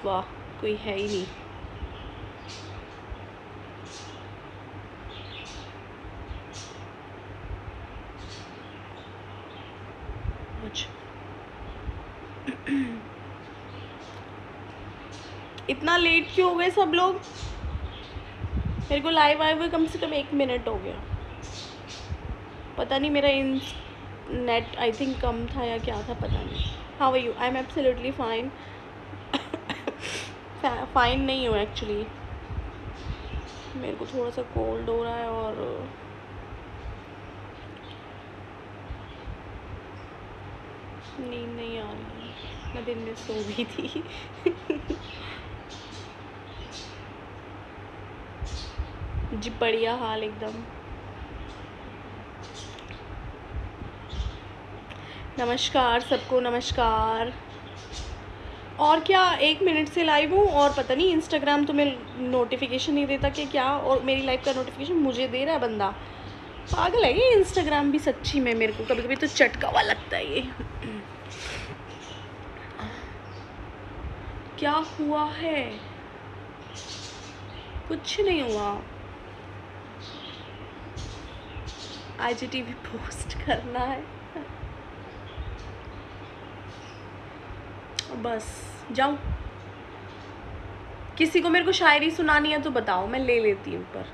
वाह, कोई है ही नहीं। अच्छा इतना लेट क्यों हो गए सब लोग? मेरे को लाइव आए हुए कम से कम 1 मिनट हो गया। पता नहीं मेरा नेट आई थिंक कम था या क्या था, पता नहीं। How are you? I am absolutely fine. Fine नहीं हूँ एक्चुअली, मेरे को थोड़ा सा कोल्ड हो रहा है और नींद नहीं आ रही है। मैं दिन में सो भी थी। जी बढ़िया हाल एकदम। नमस्कार सबको, नमस्कार। और क्या 1 मिनट से लाइव हूँ और पता नहीं इंस्टाग्राम तो मैं नोटिफिकेशन नहीं देता कि क्या, और मेरी लाइव का नोटिफिकेशन मुझे दे रहा है बंदा। पागल है ये इंस्टाग्राम भी सच्ची में, मेरे को कभी कभी तो चटका हुआ लगता है ये। क्या हुआ है? कुछ नहीं हुआ। IGTV पोस्ट करना है बस। जाऊँ? किसी को मेरे को शायरी सुनानी है तो बताओ, मैं ले लेती हूँ। पर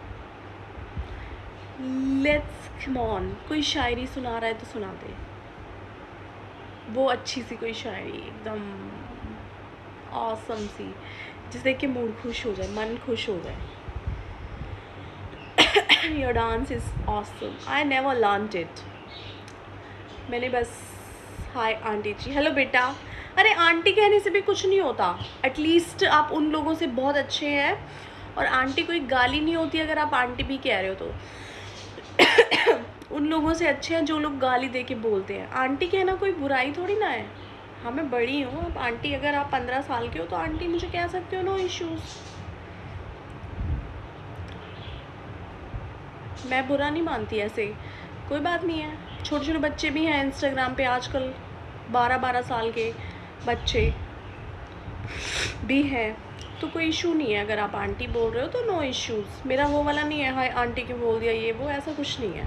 लेट्स कम ऑन, कोई शायरी सुना रहा है तो सुना दे, वो अच्छी सी कोई शायरी एकदम ऑसम सी, जिसे देख के मूड खुश हो जाए, मन खुश हो जाए। Your dance is awesome, I never learned it. मैंने बस हाय आंटी जी, हेलो बेटा। अरे आंटी कहने से भी कुछ नहीं होता, एटलीस्ट आप उन लोगों से बहुत अच्छे हैं, और आंटी कोई गाली नहीं होती अगर आप आंटी भी कह रहे हो तो। उन लोगों से अच्छे हैं जो लोग गाली दे के बोलते हैं। आंटी कहना कोई बुराई थोड़ी ना है। हाँ मैं बड़ी हूँ, अब आंटी अगर आप 15 साल के हो तो आंटी मुझे कह सकते हो, नो इश्यूज़। मैं बुरा नहीं मानती ऐसे, कोई बात नहीं है। छोटे छोटे बच्चे भी हैं इंस्टाग्राम पे आजकल, 12-12 साल के बच्चे भी हैं, तो कोई इशू नहीं है। अगर आप आंटी बोल रहे हो तो नो इश्यूज़। मेरा वो वाला नहीं है हाय आंटी क्यों बोल दिया ये वो, ऐसा कुछ नहीं है।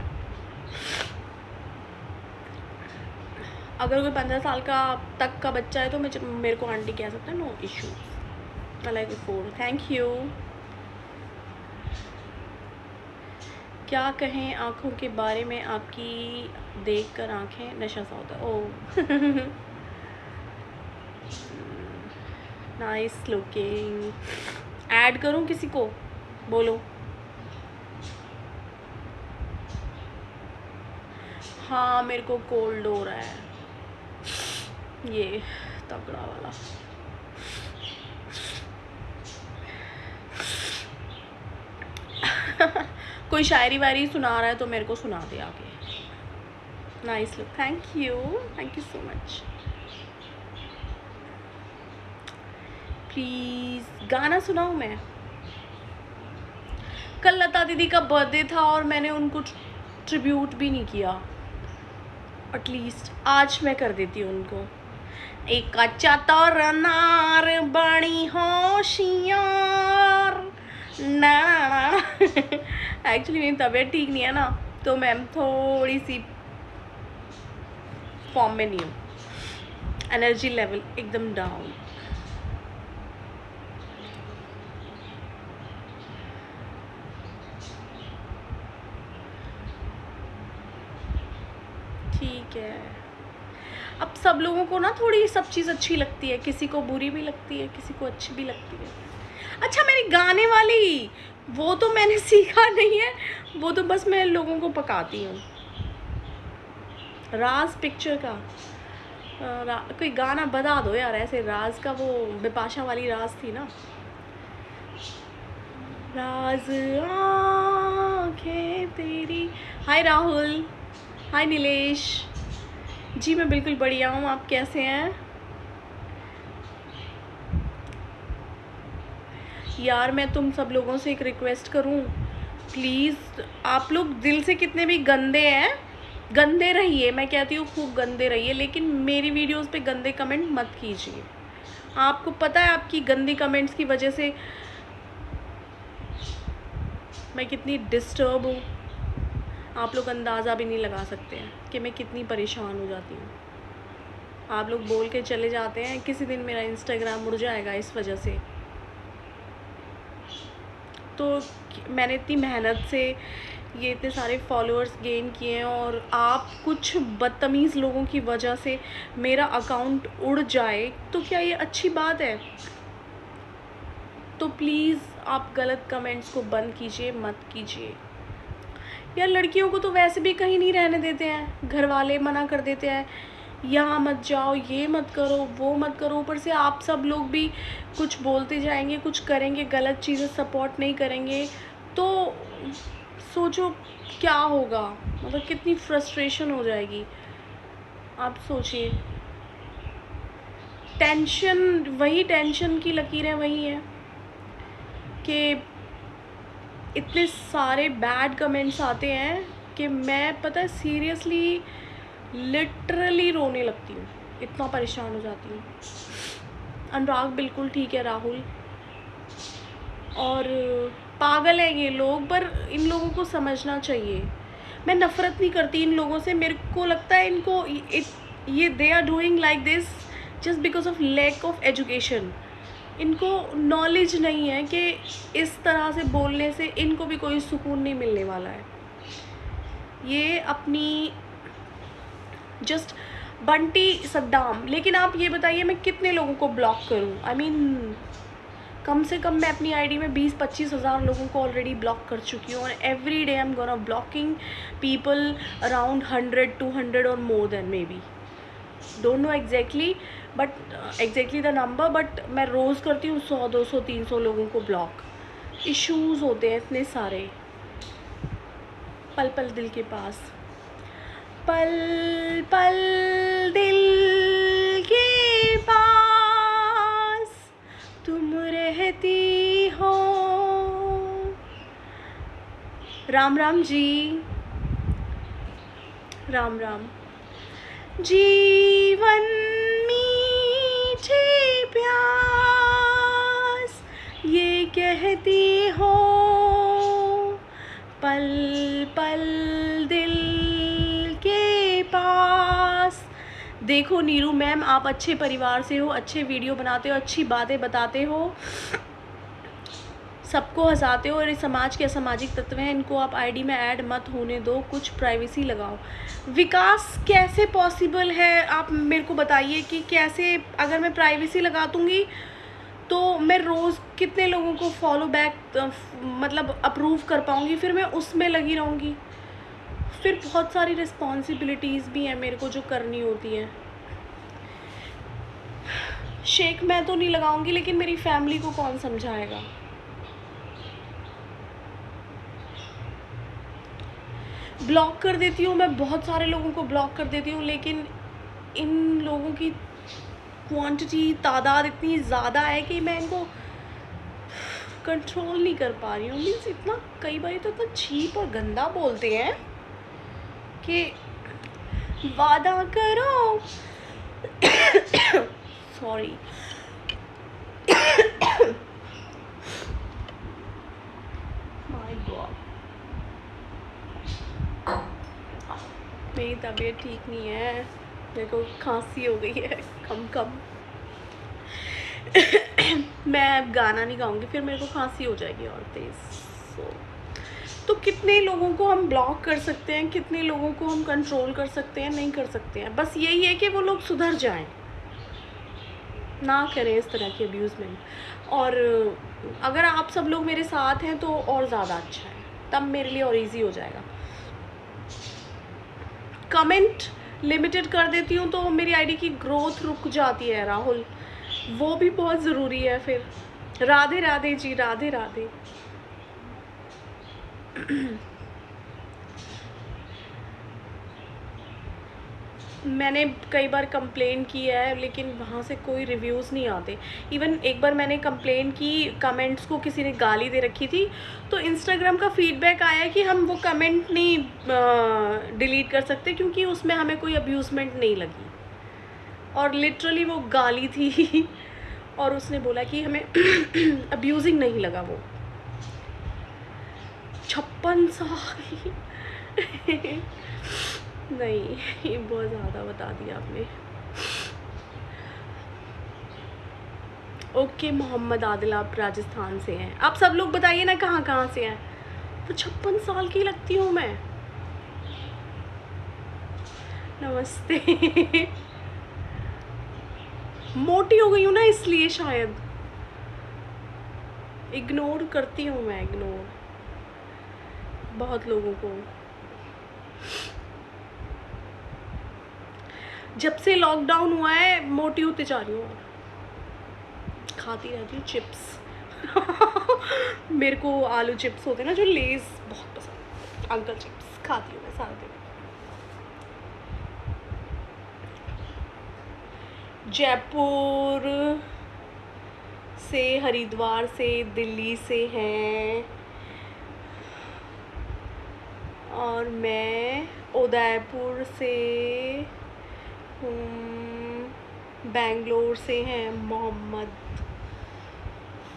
अगर कोई 15 साल का तक का बच्चा है तो मेरे को आंटी कह सकता है, no issues. I like it for, thank you. क्या कहें आँखों के बारे में, आपकी देखकर आँखें नशा सा होता है। Oh nice looking. ऐड करूँ किसी को? बोलो। हाँ मेरे को कोल्ड हो रहा है, ये तगड़ा वाला। कोई शायरी वायरी सुना रहा है तो मेरे को सुना दे आगे। Nice look, thank you so much. Please गाना सुनाऊँ मैं? कल लता दीदी का बर्थडे था और मैंने उनको ट्रिब्यूट भी नहीं किया, एटलीस्ट आज मैं कर देती हूँ उनको। एक कच्चा तौर नार बड़ी होशियार ना। एक्चुअली मेरी तबीयत ठीक नहीं है ना, तो मैम थोड़ी सी फॉर्म में नहीं हूँ, एनर्जी लेवल एकदम डाउन। ठीक है, अब सब लोगों को ना थोड़ी सब चीज़ अच्छी लगती है, किसी को बुरी भी लगती है, किसी को अच्छी भी लगती है। अच्छा मेरी गाने वाली, वो तो मैंने सीखा नहीं है, वो तो बस मैं लोगों को पकाती हूँ। राज पिक्चर का कोई गाना बता दो यार ऐसे, राज का, वो बिपाशा वाली राज थी ना, राज आँखें तेरी। हाय राहुल, हाय नीलेश जी, मैं बिल्कुल बढ़िया हूँ, आप कैसे हैं? यार मैं तुम सब लोगों से एक रिक्वेस्ट करूँ, प्लीज़ आप लोग दिल से कितने भी गंदे हैं, गंदे रहिए, मैं कहती हूँ खूब गंदे रहिए, लेकिन मेरी वीडियोस पे गंदे कमेंट मत कीजिए। आपको पता है आपकी गंदी कमेंट्स की वजह से मैं कितनी डिस्टर्ब हूँ। आप लोग अंदाज़ा भी नहीं लगा सकते हैं कि मैं कितनी परेशान हो जाती हूँ। आप लोग बोल के चले जाते हैं किसी दिन मेरा इंस्टाग्राम उड़ जाएगा इस वजह से। तो मैंने इतनी मेहनत से ये इतने सारे फॉलोअर्स गेन किए हैं और आप कुछ बदतमीज़ लोगों की वजह से मेरा अकाउंट उड़ जाए तो क्या ये अच्छी बात है? तो प्लीज़ आप गलत कमेंट्स को बंद कीजिए, मत कीजिए। यार लड़कियों को तो वैसे भी कहीं नहीं रहने देते हैं, घर वाले मना कर देते हैं, यहाँ मत जाओ, ये मत करो, वो मत करो। ऊपर से आप सब लोग भी कुछ बोलते जाएंगे, कुछ करेंगे, गलत चीज़ें सपोर्ट नहीं करेंगे, तो सोचो क्या होगा, मतलब कितनी फ्रस्ट्रेशन हो जाएगी। आप सोचिए, टेंशन की लकीरें वही हैं कि इतने सारे बैड कमेंट्स आते हैं कि मैं पता है सीरियसली लिटरली रोने लगती हूँ, इतना परेशान हो जाती हूँ। अनुराग बिल्कुल ठीक है राहुल, और पागल हैं ये लोग, पर इन लोगों को समझना चाहिए। मैं नफ़रत नहीं करती इन लोगों से, मेरे को लगता है इनको ये they are doing like this just because of lack of education. इनको नॉलेज नहीं है कि इस तरह से बोलने से इनको भी कोई सुकून नहीं मिलने वाला है। ये अपनी जस्ट बंटी सद्दाम। लेकिन आप ये बताइए मैं कितने लोगों को ब्लॉक करूं? आई मीन कम से कम मैं अपनी आईडी में 20-25 हज़ार लोगों को ऑलरेडी ब्लॉक कर चुकी हूँ, और every day I am gonna blocking people around 100-200 और more than, may be don't know exactly the number, but मैं रोज़ करती हूँ 100-200-300 लोगों को ब्लॉक। इश्यूज़ होते हैं इतने सारे। पल पल दिल के पास, पल पल दिल के पास तुम रहती हो। राम राम जी, राम राम। जीवन मीठे प्यास ये कहती हो, पल पल दिल के पास। देखो नीरू मैम, आप अच्छे परिवार से हो, अच्छे वीडियो बनाते हो, अच्छी बातें बताते हो, सबको हंसाते हो, और इस समाज के असामाजिक तत्व हैं, इनको आप आईडी में ऐड मत होने दो, कुछ प्राइवेसी लगाओ। विकास कैसे पॉसिबल है, आप मेरे को बताइए कि कैसे, अगर मैं प्राइवेसी लगा दूँगी तो मैं रोज़ कितने लोगों को फॉलो बैक मतलब अप्रूव कर पाऊँगी? फिर मैं उसमें लगी रहूँगी। फिर बहुत सारी रिस्पॉन्सिबिलिटीज़ भी हैं मेरे को जो करनी होती हैं। शेक मैं तो नहीं लगाऊंगी, लेकिन मेरी फैमिली को कौन समझाएगा? ब्लॉक कर देती हूँ मैं, बहुत सारे लोगों को ब्लॉक कर देती हूँ, लेकिन इन लोगों की क्वांटिटी, तादाद इतनी ज़्यादा है कि मैं इनको कंट्रोल नहीं कर पा रही हूँ। मीन्स इतना, कई बार तो इतना चीप और गंदा बोलते हैं कि वादा करो सॉरी माय गॉड, मेरी तबीयत ठीक नहीं है, मेरे को खांसी हो गई है कम मैं अब गाना नहीं गाऊंगी, फिर मेरे को खांसी हो जाएगी और तेज़। तो कितने लोगों को हम ब्लॉक कर सकते हैं, कितने लोगों को हम कंट्रोल कर सकते हैं? नहीं कर सकते हैं। बस यही है कि वो लोग सुधर जाएं, ना करें इस तरह की अब्यूज़मेंट। और अगर आप सब लोग मेरे साथ हैं तो और ज़्यादा अच्छा है, तब मेरे लिए और इजी हो जाएगा। कमेंट लिमिटेड कर देती हूँ तो मेरी आईडी की ग्रोथ रुक जाती है राहुल, वो भी बहुत ज़रूरी है। फिर राधे राधे जी, राधे राधे। मैंने कई बार कंप्लेन की है, लेकिन वहाँ से कोई रिव्यूज़ नहीं आते। इवन एक बार मैंने कंप्लेन की, कमेंट्स को किसी ने गाली दे रखी थी, तो इंस्टाग्राम का फीडबैक आया कि हम वो कमेंट नहीं डिलीट कर सकते क्योंकि उसमें हमें कोई अब्यूज़मेंट नहीं लगी, और लिटरली वो गाली थी और उसने बोला कि हमें अब्यूजिंग नहीं लगा वो। 56 साल नहीं, ये बहुत ज़्यादा बता दिया आपने। ओके मोहम्मद आदिल, आप राजस्थान से हैं। आप सब लोग बताइए ना कहाँ कहाँ से हैं। तो 56 साल की लगती हूँ मैं। नमस्ते मोटी हो गई हूँ ना इसलिए शायद। इग्नोर करती हूँ मैं, इग्नोर बहुत लोगों को। जब से लॉकडाउन हुआ है मोटी होती जा रही हूँ और खाती रहती हूँ चिप्स मेरे को आलू चिप्स होते हैं ना जो लेस, बहुत पसंद। अंकल चिप्स खाती हूँ मैं सारा दिन। जयपुर से, हरिद्वार से, दिल्ली से हैं और मैं उदयपुर से हूँ। बेंगलोर से हैं मोहम्मद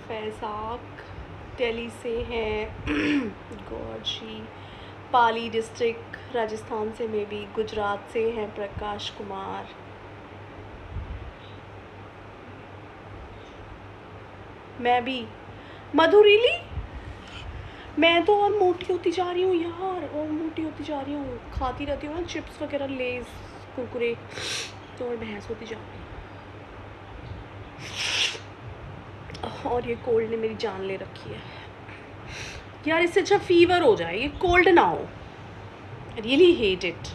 फैजाक, दिल्ली से हैं गौरजी, पाली डिस्ट्रिक्ट राजस्थान से में भी, गुजरात से हैं प्रकाश कुमार। मैं भी मधुरीली, मैं तो और मोटी होती जा रही हूँ यार, और मोटी होती जा रही हूँ। खाती रहती हूँ ना चिप्स वगैरह, लेस, कुरकुरे, तो और भैंस होती जा रही हूँ। और ये कोल्ड ने मेरी जान ले रखी है यार। इससे अच्छा फीवर हो जाए, ये कोल्ड ना हो। Really hate it.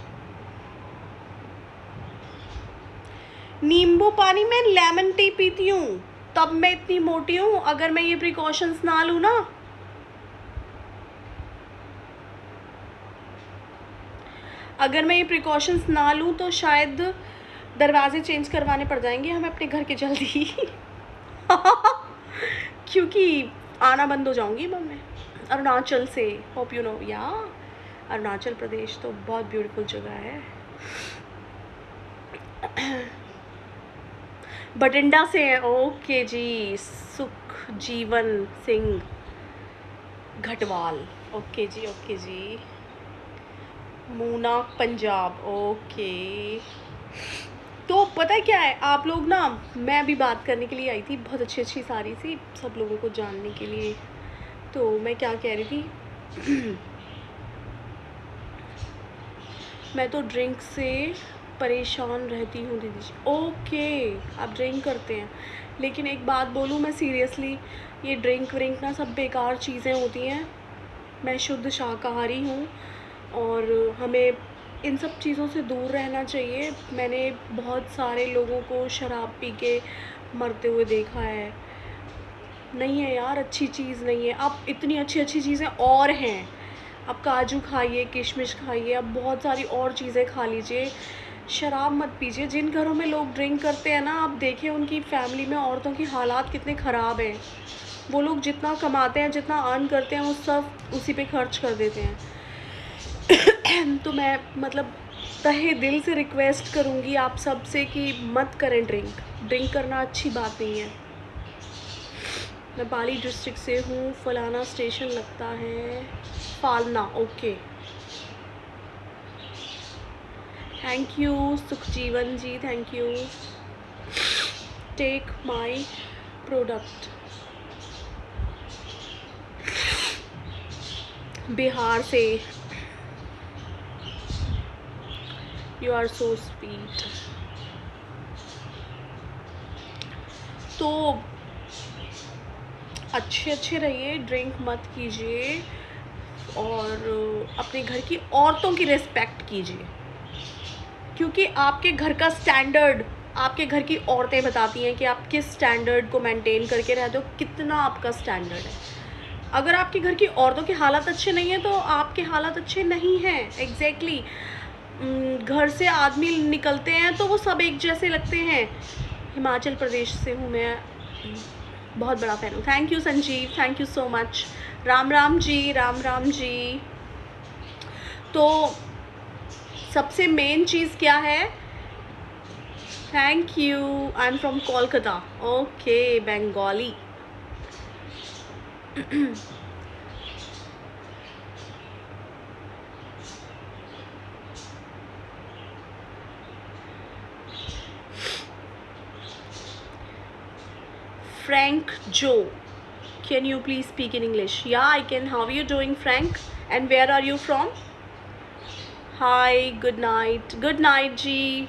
नींबू पानी में लेमन टी पीती हूँ, तब मैं इतनी मोटी हूँ। अगर मैं ये प्रिकॉशंस ना लूँ ना, अगर मैं ये प्रिकॉशंस ना लूँ तो शायद दरवाजे चेंज करवाने पड़ जाएंगे हमें अपने घर के जल्दी क्योंकि आना बंद हो जाऊंगी मैं अरुणाचल से। होप यू नो या अरुणाचल प्रदेश तो बहुत ब्यूटीफुल जगह है। बठिंडा से है। ओके जी, सुख जीवन सिंह घटवाल। ओके जी, ओके जी। मूना पंजाब। ओके, तो पता है क्या है आप लोग ना, मैं अभी बात करने के लिए आई थी, बहुत अच्छी अच्छी सारी सी सब लोगों को जानने के लिए। तो मैं क्या कह रही थी मैं तो ड्रिंक से परेशान रहती हूँ दीदी जी। ओके, आप ड्रिंक करते हैं, लेकिन एक बात बोलूँ मैं सीरियसली, ये ड्रिंक व्रिंक ना सब बेकार चीज़ें होती हैं। मैं शुद्ध शाकाहारी हूँ और हमें इन सब चीज़ों से दूर रहना चाहिए। मैंने बहुत सारे लोगों को शराब पी के मरते हुए देखा है। नहीं है यार, अच्छी चीज़ नहीं है। अब इतनी अच्छी अच्छी चीज़ें और हैं, आप काजू खाइए, किशमिश खाइए, आप बहुत सारी और चीज़ें खा लीजिए, शराब मत पीजिए। जिन घरों में लोग ड्रिंक करते हैं ना, आप देखिए उनकी फैमिली में औरतों की हालात कितने ख़राब हैं। वो लोग जितना कमाते हैं, जितना अर्न करते हैं, वो सब उसी पे खर्च कर देते हैं तो मैं मतलब तहे दिल से रिक्वेस्ट करूँगी आप सब से कि मत करें ड्रिंक करना अच्छी बात नहीं है। मैं पाली डिस्ट्रिक्ट से हूँ, फलाना स्टेशन लगता है Falna. Okay, thank you Sukhjeevan ji, thank you. Take my product, Bihar से। You are so sweet. तो अच्छे रहिए, ड्रिंक मत कीजिए और अपने घर की औरतों की रिस्पेक्ट कीजिए, क्योंकि आपके घर का स्टैंडर्ड आपके घर की औरतें बताती हैं कि आप किस स्टैंडर्ड को मेंटेन करके रहते हो, कितना आपका स्टैंडर्ड है। अगर आपके घर की औरतों की हालत अच्छे नहीं है तो आपके हालत अच्छे नहीं हैं। एग्जैक्टली घर से आदमी निकलते हैं तो वो सब एक जैसे लगते हैं। हिमाचल प्रदेश से हूँ मैं, बहुत बड़ा फ़ैन हूँ। Thank you Sanjeev, thank you so much. Ram Ram ji, Ram Ram ji. तो सबसे मेन चीज़ क्या है, thank you. I am from Kolkata. Okay, Bengali. Frank Joe, can you please speak in English? Yeah, I can. How are you doing, Frank? And where are you from? Hi, good night. Good night, Ji.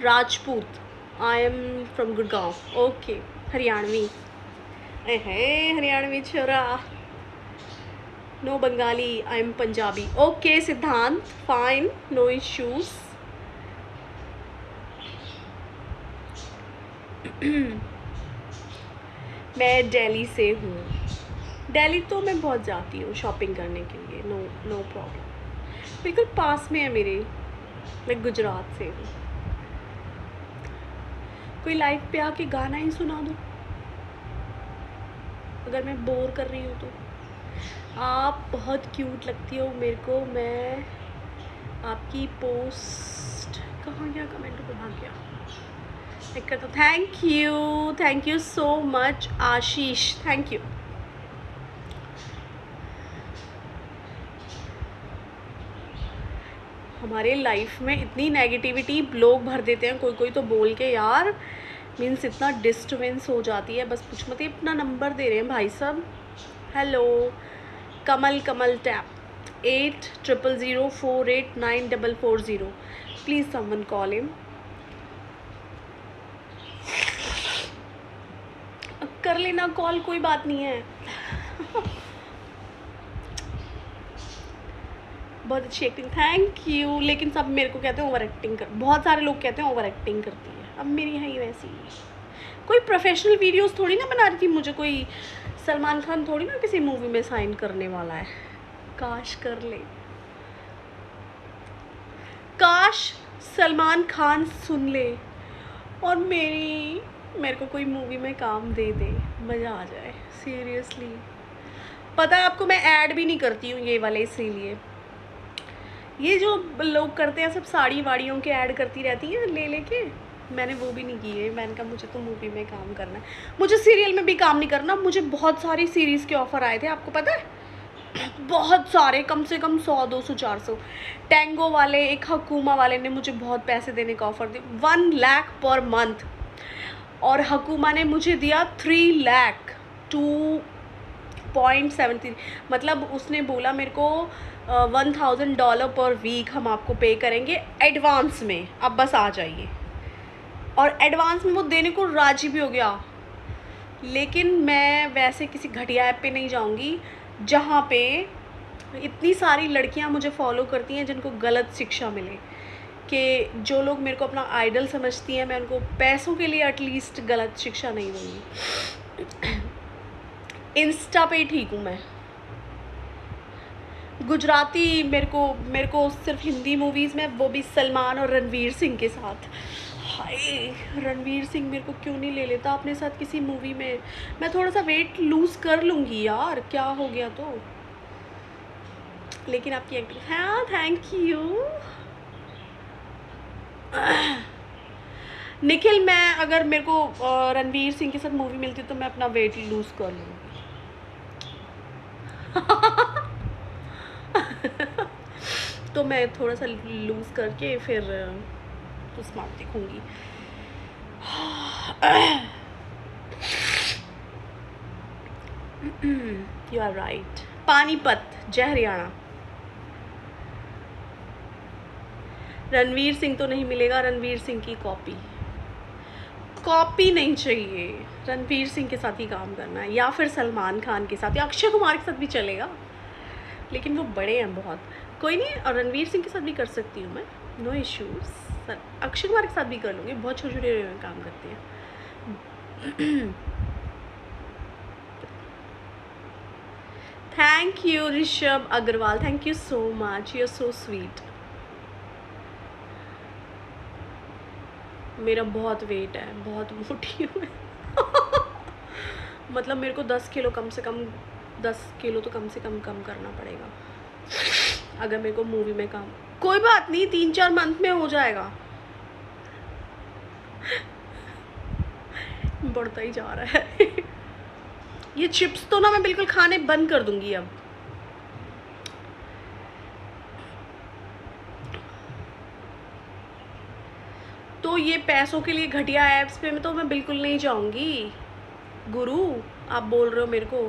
Rajput. I am from Gurgaon. Okay, Haryanvi. Hey, Haryanvi chora. No Bengali, I am Punjabi. Okay, Siddhant, fine, no issues. मैं दिल्ली से हूँ। दिल्ली तो मैं बहुत जाती हूँ shopping करने के लिए। नो नो प्रॉब्लम, बिल्कुल पास में है मेरे। मैं गुजरात से हूँ। कोई लाइव पे आके गाना ही सुना दो अगर मैं बोर कर रही हूँ तो। आप बहुत क्यूट लगती हो मेरे को। मैं आपकी पोस्ट कहाँ गया, कमेंट पे भाग गया। तो thank you so much Ashish, thank you. हमारे लाइफ में इतनी नेगेटिविटी लोग भर देते हैं, कोई कोई तो बोल के यार मीन्स इतना डिस्टर्बेंस हो जाती है, बस कुछ मत। अपना नंबर दे रहे हैं भाई साहब। Hello Kamal tap 8000489440। Please someone call him. कर लेना कॉल, कोई बात नहीं है। बहुत अच्छी एक्टिंग, थैंक यू। लेकिन सब मेरे को कहते हैं ओवर एक्टिंग कर, बहुत सारे लोग कहते हैं ओवर एक्टिंग करती है। अब मेरी है ही वैसी। कोई प्रोफेशनल वीडियोस थोड़ी ना बना रही थी, मुझे कोई सलमान खान थोड़ी ना किसी मूवी में साइन करने वाला है। काश कर ले, काश सलमान खान सुन ले और मेरे को कोई मूवी में काम दे दे, मज़ा आ जाए सीरियसली। पता है आपको, मैं ऐड भी नहीं करती हूँ ये वाले, इसीलिए। ये जो लोग करते हैं सब साड़ी वाड़ियों के ऐड करती रहती हैं ले लेके, मैंने वो भी नहीं की है। मैंने कहा मुझे तो मूवी में काम करना है, मुझे सीरियल में भी काम नहीं करना। मुझे बहुत सारी सीरीज़ के ऑफ़र आए थे, आपको पता है, बहुत सारे, कम से कम 100 200 400। टैंगो वाले, एक हकूमा वाले ने मुझे बहुत पैसे देने का ऑफ़र दिया, 1 लाख पर मंथ। और हकूमा ने मुझे दिया 3 लाख, 2.73। मतलब उसने बोला मेरे को $1000 पर वीक हम आपको पे करेंगे एडवांस में, अब बस आ जाइए। और एडवांस में वो देने को राजी भी हो गया। लेकिन मैं वैसे किसी घटिया ऐप पे नहीं जाऊंगी जहाँ पे इतनी सारी लड़कियाँ मुझे फॉलो करती हैं जिनको गलत शिक्षा मिले, कि जो लोग मेरे को अपना आइडल समझती हैं, मैं उनको पैसों के लिए एटलीस्ट गलत शिक्षा नहीं दूँगी। इंस्टा पे ठीक हूँ मैं। गुजराती मेरे को सिर्फ हिंदी मूवीज़ में, वो भी सलमान और रणवीर सिंह के साथ। हाय, रणवीर सिंह मेरे को क्यों नहीं ले लेता अपने साथ किसी मूवी में। मैं थोड़ा सा वेट लूज़ कर लूँगी यार, क्या हो गया तो। लेकिन आपकी एक्टिंग, हाँ थैंक यू निखिल। मैं अगर मेरे को रणवीर सिंह के साथ मूवी मिलती तो मैं अपना वेट लूज़ कर लूँगी। तो मैं थोड़ा सा लूज़ करके फिर तो स्मार्ट दिखूँगी। You are right. पानीपत, जय हरियाणा। रणवीर सिंह तो नहीं मिलेगा, रणवीर सिंह की कॉपी नहीं चाहिए। रणवीर सिंह के साथ ही काम करना है, या फिर सलमान खान के साथ, या अक्षय कुमार के साथ भी चलेगा, लेकिन वो बड़े हैं बहुत। कोई नहीं, और रणवीर सिंह के साथ भी कर सकती हूँ मैं, नो इश्यूज़। अक्षय कुमार के साथ भी कर लूँगी, बहुत छोटे छोटे काम करते हैं। Thank you Rishabh Agarwal, thank you so much, you are so sweet. मेरा बहुत वेट है, बहुत मोटी हूँ मैं। मतलब मेरे को 10 किलो कम से कम, 10 किलो तो कम से कम करना पड़ेगा अगर मेरे को मूवी में काम। कोई बात नहीं, 3-4 मंथ में हो जाएगा। बढ़ता ही जा रहा है। ये चिप्स तो ना मैं बिल्कुल खाने बंद कर दूंगी अब। तो ये पैसों के लिए घटिया ऐप्स पे तो मैं बिल्कुल नहीं जाऊंगी। गुरु आप बोल रहे हो मेरे को,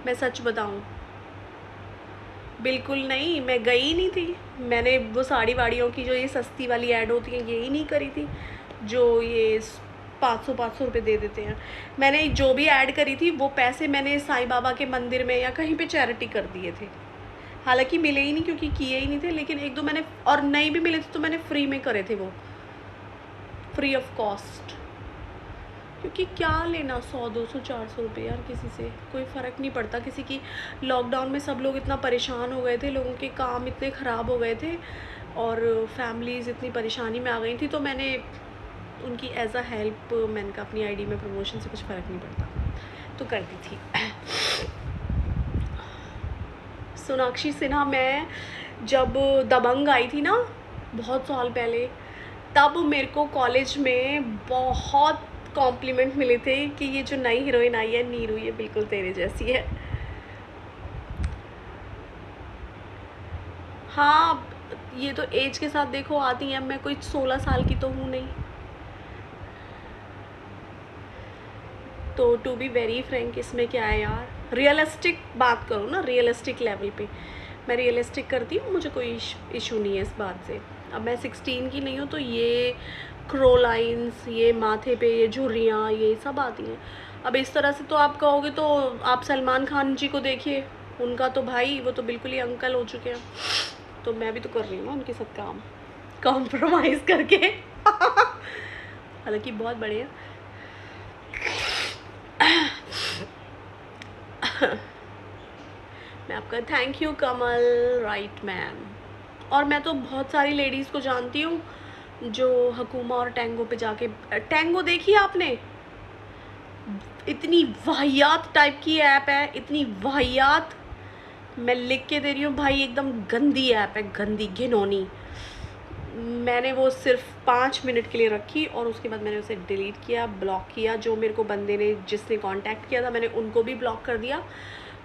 मैं सच बताऊं, बिल्कुल नहीं, मैं गई नहीं थी। मैंने वो साड़ी वाड़ियों की जो ये सस्ती वाली ऐड होती है यही नहीं करी थी, जो ये 500 रुपये दे देते हैं। मैंने जो भी ऐड करी थी वो पैसे मैंने साईं बाबा के मंदिर में या कहीं पे चैरिटी कर दिए थे। हालांकि मिले ही नहीं क्योंकि किए ही नहीं थे, लेकिन एक दो मैंने, और नहीं भी मिले थे तो मैंने फ्री में करे थे, वो फ्री ऑफ कॉस्ट। क्योंकि क्या लेना 100 200 400 रुपये यार, किसी से कोई फ़र्क नहीं पड़ता किसी की। लॉकडाउन में सब लोग इतना परेशान हो गए थे, लोगों के काम इतने ख़राब हो गए थे और फैमिलीज़ इतनी परेशानी में आ गई थी, तो मैंने उनकी एज अ हेल्प, मैंने कहा अपनी आईडी में प्रमोशन से कुछ फ़र्क नहीं पड़ता तो कर दी थी। सोनाक्षी सिन्हा, मैं जब दबंग आई थी ना बहुत साल पहले, तब मेरे को कॉलेज में बहुत कॉम्प्लीमेंट मिले थे कि ये जो नई हीरोइन आई है नीरू, ये बिल्कुल तेरे जैसी है। हाँ, ये तो एज के साथ देखो आती हैं, मैं कोई 16 साल की तो हूँ नहीं। तो टू बी वेरी फ्रैंक, इसमें क्या है यार, रियलिस्टिक बात करो ना, रियलिस्टिक लेवल पे मैं रियलिस्टिक करती हूँ, मुझे कोई इशू नहीं है इस बात से। अब मैं 16 की नहीं हूँ तो ये क्रो लाइन्स, ये माथे पे ये झुर्रियाँ, ये सब आती हैं। अब इस तरह से तो आप कहोगे तो आप सलमान खान जी को देखिए, उनका तो भाई वो तो बिल्कुल ही अंकल हो चुके हैं, तो मैं भी तो कर रही हूँ ना उनके साथ काम, कॉम्प्रोमाइज़ करके। हालांकि बहुत बड़े हैं। मैं आपका thank you Kamal, right man. और मैं तो बहुत सारी लेडीज़ को जानती हूँ जो हकूमा और टैंगो पे जाके, टैंगो देखी आपने, इतनी वाहियात टाइप की ऐप है, इतनी वाहियात, मैं लिख के दे रही हूँ भाई, एकदम गंदी ऐप है, गंदी घिनौनी। मैंने वो सिर्फ 5 मिनट के लिए रखी और उसके बाद मैंने उसे डिलीट किया, ब्लॉक किया। जो मेरे को बंदे ने, जिसने कांटेक्ट किया था, मैंने उनको भी ब्लॉक कर दिया,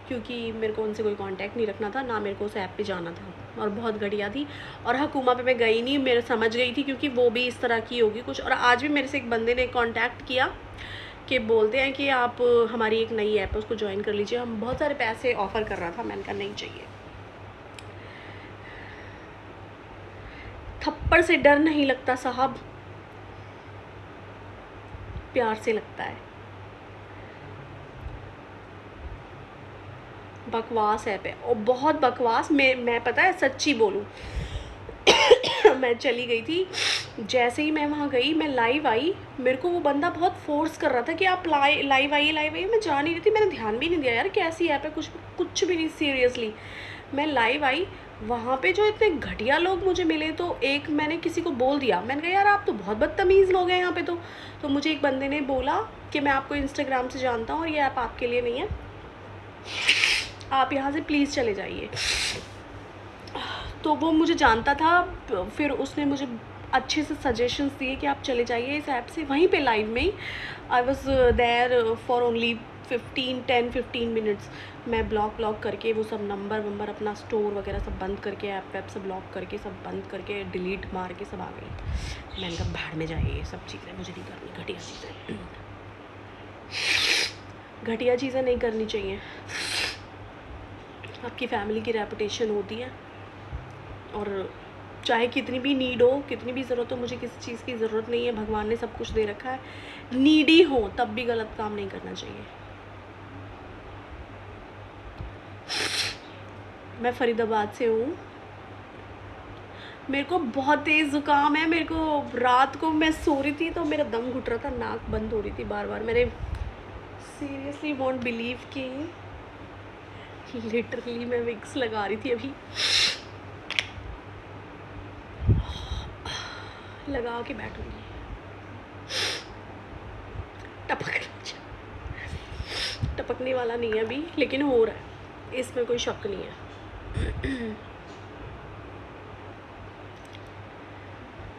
क्योंकि मेरे को उनसे कोई कांटेक्ट नहीं रखना था, ना मेरे को उस ऐप पे जाना था, और बहुत घटिया थी। और हकूमा पे मैं गई नहीं, मेरे समझ गई थी क्योंकि वो भी इस तरह की होगी कुछ। और आज भी मेरे से एक बंदे ने कांटेक्ट किया कि बोलते हैं कि आप हमारी एक नई ऐप है उसको ज्वाइन कर लीजिए, हम बहुत सारे पैसे ऑफ़र कर रहा था, मैंने कहा नहीं चाहिए। थप्पड़ से डर नहीं लगता साहब, प्यार से लगता है। बकवास ऐप है और बहुत बकवास। मैं पता है सच्ची बोलूँ, मैं चली गई थी, जैसे ही मैं वहाँ गई, मैं लाइव आई, मेरे को वो बंदा बहुत फोर्स कर रहा था कि आप लाइव आइए लाइव आइए। मैं जा नहीं रही थी, मैंने ध्यान भी नहीं दिया यार कैसी ऐप है, कुछ भी नहीं, सीरियसली मैं लाइव आई। वहाँ पे जो इतने घटिया लोग मुझे मिले, तो एक मैंने किसी को बोल दिया, मैंने कहा यार आप तो बहुत बदतमीज़ लोग हैं यहाँ पे। तो मुझे एक बंदे ने बोला कि मैं आपको इंस्टाग्राम से जानता हूँ और ये ऐप आपके लिए नहीं है, आप यहाँ से प्लीज़ चले जाइए। तो वो मुझे जानता था, फिर उसने मुझे अच्छे से सजेशंस दिए कि आप चले जाइए इस ऐप से। वहीं पे लाइव में ही I was there for only 10-15 minutes. मैं ब्लॉक करके वो सब नंबर अपना स्टोर वगैरह सब बंद करके, ऐप से ब्लॉक करके, सब बंद करके, डिलीट मार के सब आ गई। मैंने कहा भाड़ में जाइए, ये सब चीज़ें मुझे नहीं करनी, घटिया चीज़ें, घटिया चीज़ें नहीं करनी चाहिए। आपकी फैमिली की रेपुटेशन होती है, और चाहे कितनी भी नीड हो, कितनी भी ज़रूरत हो, मुझे किसी चीज़ की ज़रूरत नहीं है, भगवान ने सब कुछ दे रखा है। नीडी हो तब भी गलत काम नहीं करना चाहिए। मैं फरीदाबाद से हूँ, मेरे को बहुत तेज़ ज़ुकाम है। मेरे को रात को मैं सो रही थी तो मेरा दम घुट रहा था, नाक बंद हो रही थी बार बार। मैंने सीरियसली वॉन्ट बिलीव कि लिटरली मैं विक्स लगा रही थी, अभी लगा के बैठूंगी, टपकने वाला नहीं है अभी, लेकिन हो रहा है, इसमें कोई शक नहीं है।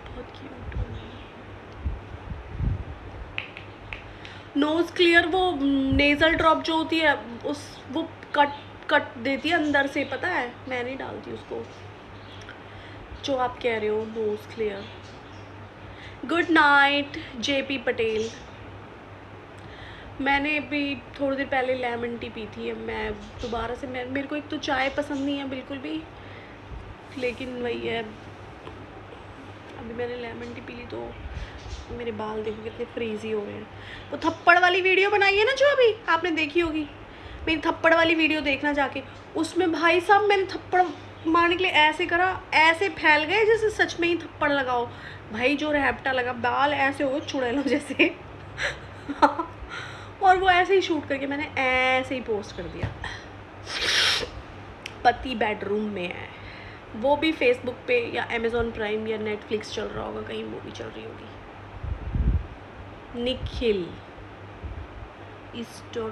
बहुत क्यूट। नोज़ क्लियर वो नेज़ल ड्रॉप जो होती है उस वो कट देती है अंदर से, पता है, मैं नहीं डालती उसको जो आप कह रहे हो nose clear. Good night JP Patel. मैंने अभी थोड़ी देर पहले लेमन टी पी थी। अब मैं दोबारा से मेरे को एक तो चाय पसंद नहीं है बिल्कुल भी, लेकिन वही है, अभी मैंने लेमन टी पी ली तो मेरे बाल देखो कितने फ्रीजी हो रहे हैं। वो थप्पड़ वाली वीडियो बनाई है ना जो अभी आपने देखी होगी, मेरी थप्पड़ वाली वीडियो देखना जाके, उसमें भाई साहब मैंने थप्पड़ मारने के लिए ऐसे करा, ऐसे फैल गए जैसे सच में ही थप्पड़ लगाओ भाई, जो रैप्टा लगा, बाल ऐसे हो गए चुड़ैलों जैसे और वो ऐसे ही शूट करके मैंने ऐसे ही पोस्ट कर दिया। पति बेडरूम में है, वो भी फेसबुक पे या अमेज़ॉन प्राइम या नेटफ्लिक्स चल रहा होगा, कहीं मूवी चल रही होगी। निखिल ईस्ट और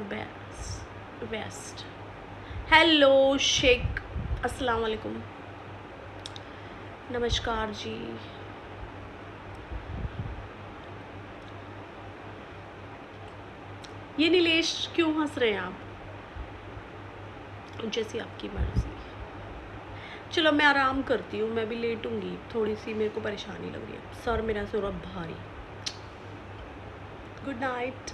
वेस्ट। हेलो शेख, अस्सलाम वालेकुम, नमस्कार जी। ये नीलेश क्यों हंस रहे हैं आप? जैसी आपकी मर्जी। चलो मैं आराम करती हूँ, मैं भी लेटूंगी, थोड़ी सी मेरे को परेशानी लग रही है, सर मेरा सर अब भारी। Good night.